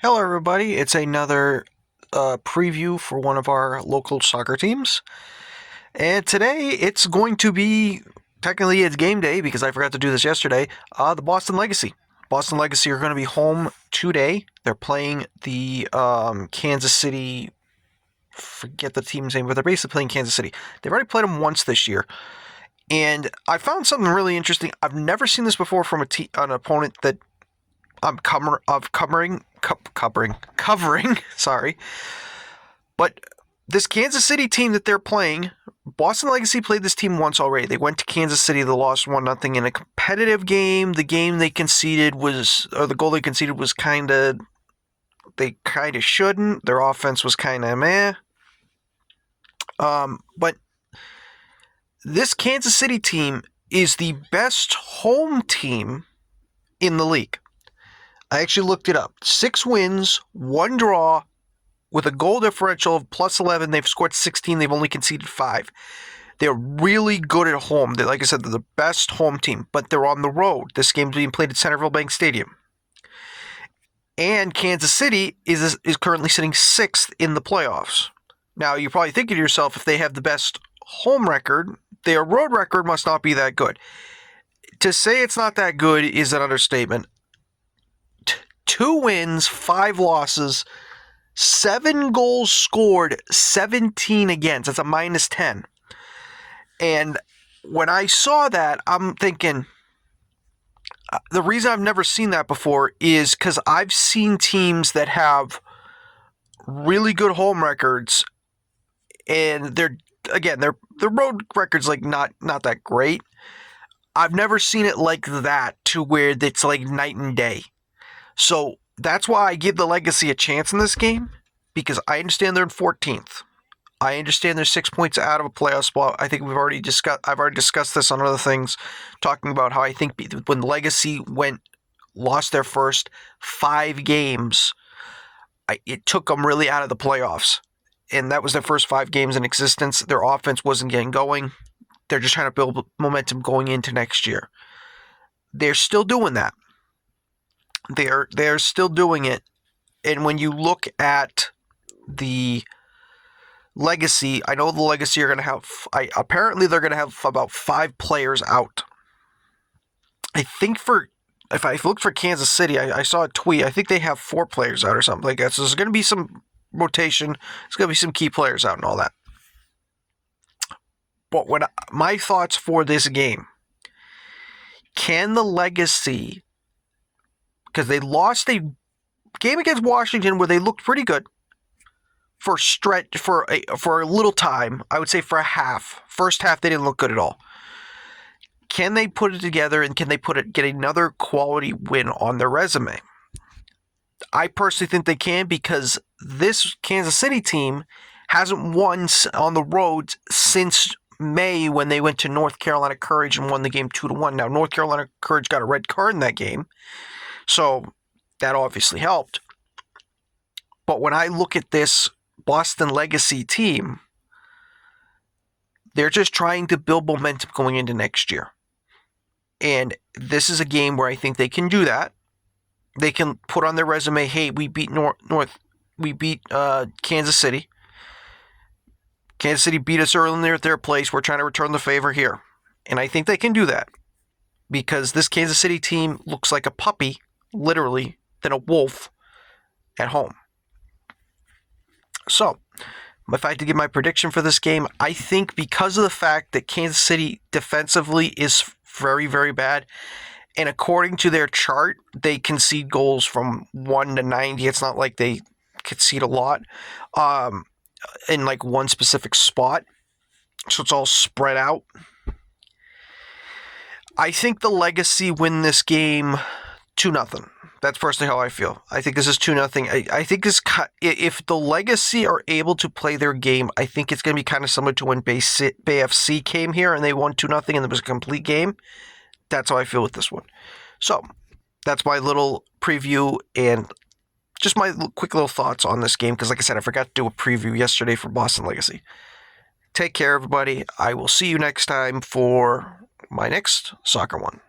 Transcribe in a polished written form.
Hello, everybody. It's another preview for one of our local soccer teams. And today it's going to be, technically, it's game day because I forgot to do this yesterday. The Boston Legacy. Boston Legacy are going to be home today. They're playing the Kansas City, forget the team's name, but they're basically playing Kansas City. They've already played them once this year. And I found something really interesting. I've never seen this before from an opponent that I'm covering. Sorry, but this Kansas City team that they're playing, Boston Legacy played this team once already. They went to Kansas City. They lost 1-0 in a competitive game. The goal they conceded was they kind of shouldn't. Their offense was kind of meh. But this Kansas City team is the best home team in the league. I actually looked it up. 6 wins, 1 draw, with a goal differential of plus 11. They've scored 16. They've only conceded 5. They're really good at home. Like I said, they're the best home team, but they're on the road. This game's being played at Centerville Bank Stadium. And Kansas City is currently sitting 6th in the playoffs. Now, you're probably thinking to yourself, if they have the best home record, their road record must not be that good. To say it's not that good is an understatement. 2 wins, 5 losses, 7 goals scored, 17 against. That's a -10. And when I saw that, I'm thinking, the reason I've never seen that before is because I've seen teams that have really good home records, and their road records like not that great. I've never seen it like that, to where it's like night and day. So that's why I give the Legacy a chance in this game, because I understand they're in 14th. I understand they're 6 points out of a playoff spot. I think I've already discussed this on other things, talking about how I think when Legacy lost their first 5 games, it took them really out of the playoffs. And that was their first 5 games in existence. Their offense wasn't getting going. They're just trying to build momentum going into next year. They're still doing that. They're still doing it. And when you look at the Legacy, I know the Legacy are going to have, apparently they're going to have about 5 players out. I think if I looked for Kansas City, I saw a tweet, I think they have 4 players out or something like that. So there's going to be some rotation. There's going to be some key players out and all that. But my thoughts for this game, can the Legacy, because they lost a game against Washington where they looked pretty good for a little time. I would say for a half. First half they didn't look good at all. Can they put it together, and can they get another quality win on their resume? I personally think they can, because this Kansas City team hasn't won on the road since May, when they went to North Carolina Courage and won the game 2-1. Now, North Carolina Courage got a red card in that game, so that obviously helped. But when I look at this Boston Legacy team, they're just trying to build momentum going into next year. And this is a game where I think they can do that. They can put on their resume, hey, we beat Kansas City. Kansas City beat us earlier at their place. We're trying to return the favor here. And I think they can do that, because this Kansas City team looks like a puppy, literally, than a wolf at home. So, if I had to give my prediction for this game, I think because of the fact that Kansas City defensively is very, very bad, and according to their chart, they concede goals from 1 to 90. It's not like they concede a lot in like one specific spot, so it's all spread out. I think the Legacy win this game 2-0. That's personally how I feel. I think this is 2-0. I think if the Legacy are able to play their game, I think it's going to be kind of similar to when Bay FC came here and they won 2-0 and it was a complete game. That's how I feel with this one. So, that's my little preview and just my quick little thoughts on this game, because like I said, I forgot to do a preview yesterday for Boston Legacy. Take care, everybody. I will see you next time for my next soccer one.